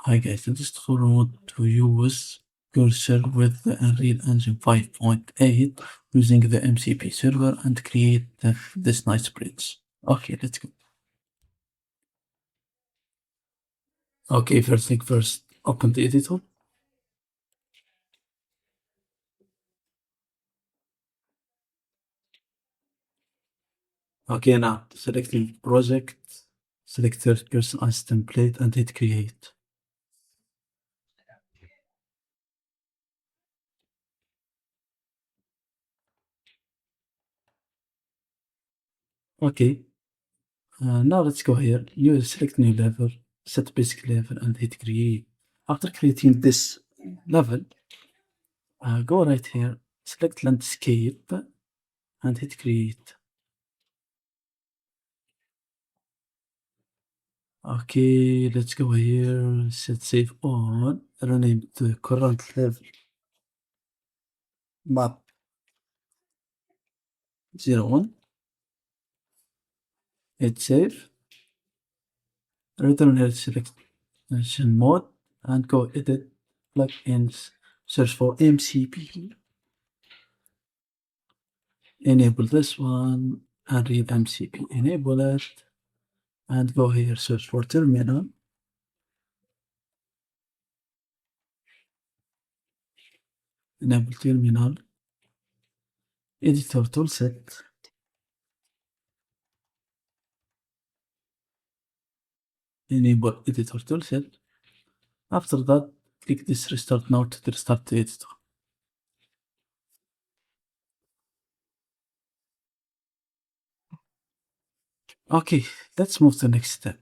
Hi guys, in this tutorial I want to use cursor with the Unreal Engine 5.8 using the MCP server and create this nice bridge. Okay, let's go. Okay, first thing first, open the editor. Okay, now select the project, select third person as template and hit create. Okay, now let's go here. You select new level, set basic level and hit create. After creating this level, go right here, select landscape and hit create. Okay, let's go here, set save on, rename the current level map 01, hit save, return here selection mode and go edit plugins, search for MCP, enable this one, Unreal MCP, enable it, and go here, search for terminal, enable terminal, editor toolset, enable editor toolset. After that, click this restart now to restart the editor. Okay, let's move to the next step.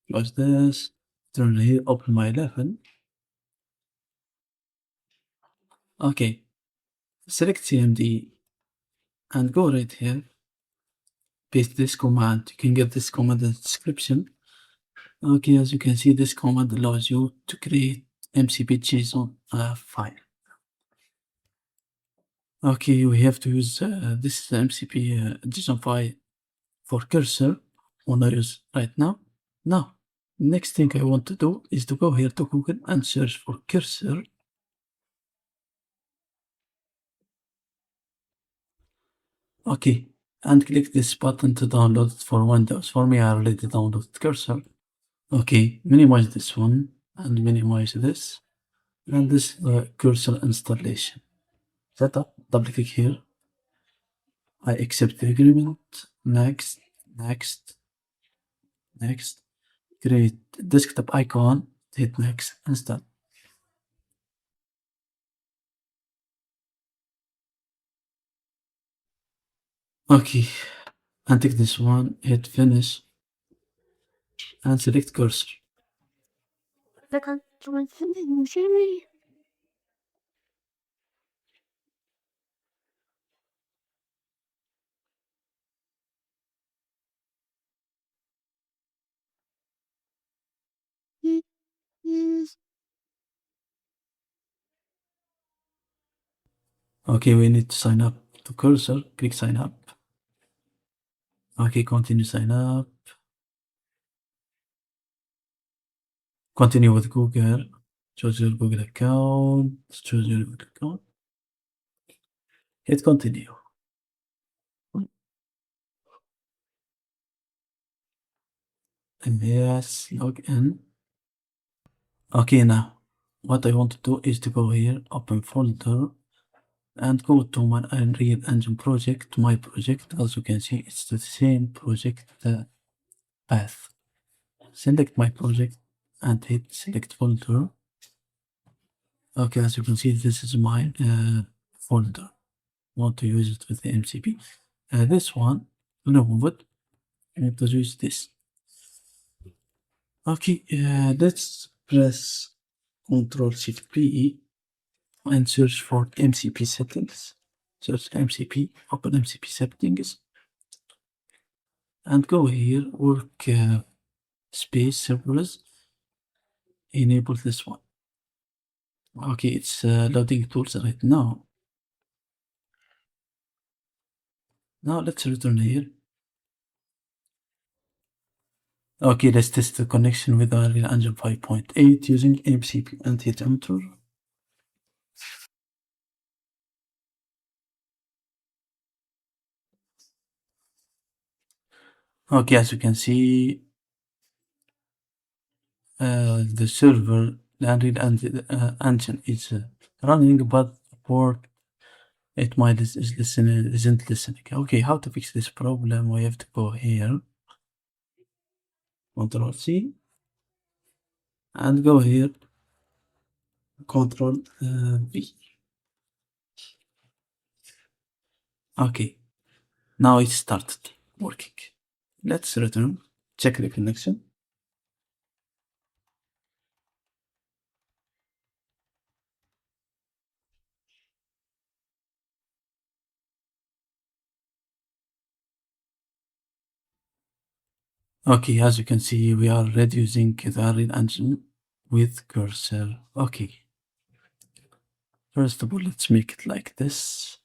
Close this, turn here, open my 11. Okay, select CMD and go right here, paste this command. You can get this command in the description. Okay, as you can see, this command allows you to create MCP JSON file. Okay, we have to use this MCP JSON file for cursor. Wanna use right now. Now, next thing I want to do is to go here to Google and search for cursor. Okay, and click this button to download it for Windows. For me, I already downloaded cursor. Okay, minimize this one and minimize this. And this cursor installation. Setup, double click here. I accept the agreement. Next, next, next. Create desktop icon. Hit next, install. Okay, and take this one, hit finish, and select cursor. Okay, we need to sign up to cursor. Click sign up. Okay, continue sign up. Continue with Google. Choose your Google account. Choose your Google account. Hit continue. And yes, log in. Okay, now what I want to do is to go here, open folder, and go to my Unreal Engine project, my project. As you can see, it's the same project path. Select my project and hit select folder. Okay, as you can see, this is my folder. Want to use it with the MCP. This one, remove it and to use this. Okay, let's press Ctrl Shift P and search for MCP settings. Search MCP, open MCP settings, and go here, work space servers, enable this one. Okay, it's loading tools right now. Now let's return here. Okay, let's test the connection with Unreal Engine 5.8 using MCP and hit enter. Okay, as you can see, the server, the Unreal Engine is running, but port 8 mile isn't listening. Okay, how to fix this problem? We have to go here, Control C, and go here, Control V. Okay, now it started working. Let's return, check the connection. Okay, as you can see, we are reducing the Unreal Engine with cursor. Okay. First of all, let's make it like this.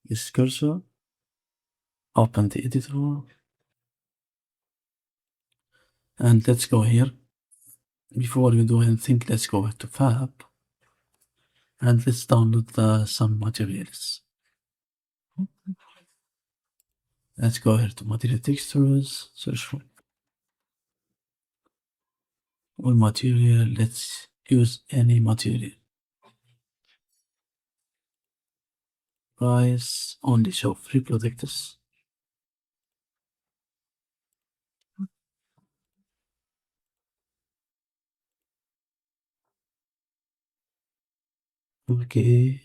This cursor. Open the editor. And let's go here. Before you do anything, let's go to Fab. And let's download some materials. Let's go here to Material Textures. Search for all material. Let's use any material. Price only show free products. Okay.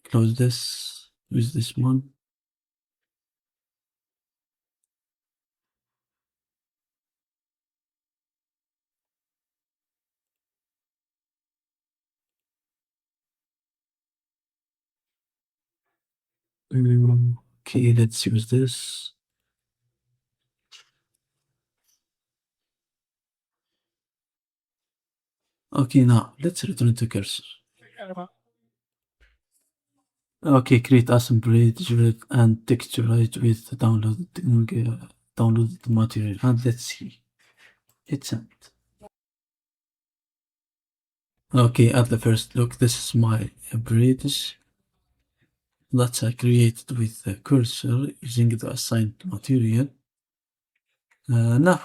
Close this. Use this one. Okay, let's use this. Okay, now let's return to cursor. Okay, create awesome bridge and texturize with downloaded material. And let's see. It's sent. Okay, at the first look, this is my bridge that I created with the cursor using the assigned material. Now,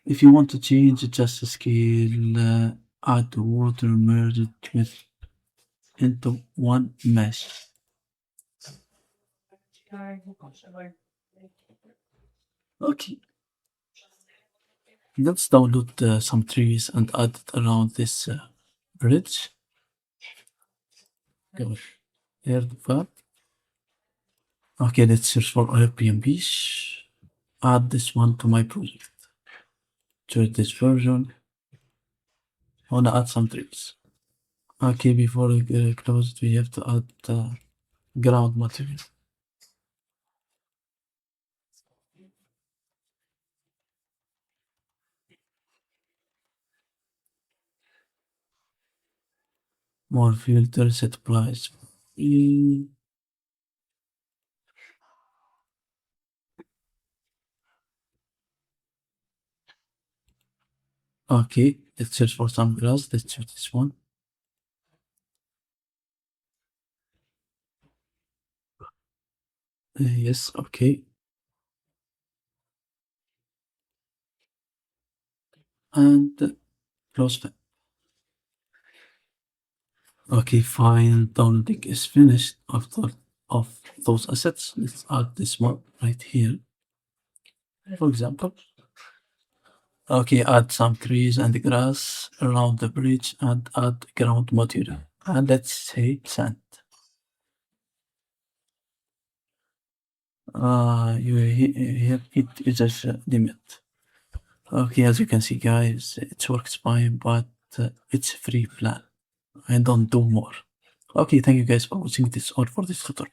if you want to change just scale, add water, merge it with into one mesh. Okay, let's download some trees and add it around this bridge. Go here to Fab. Okay, let's search for Airbnbs. Add this one to my project. Choose this version. I wanna add some trees. Okay, before we close it, we have to add ground material. More filter, set price. Okay, let's search for some grass. Let's choose this one. Yes, okay. And close that. Okay, fine. Downloading is finished. After of those assets, let's add this one right here. For example, okay, add some trees and grass around the bridge and add ground material. And let's say sand. You hit it just limit. Okay, as you can see, guys, it works fine, but it's a free plan. I don't do more. Okay, thank you guys for watching this or for this tutorial.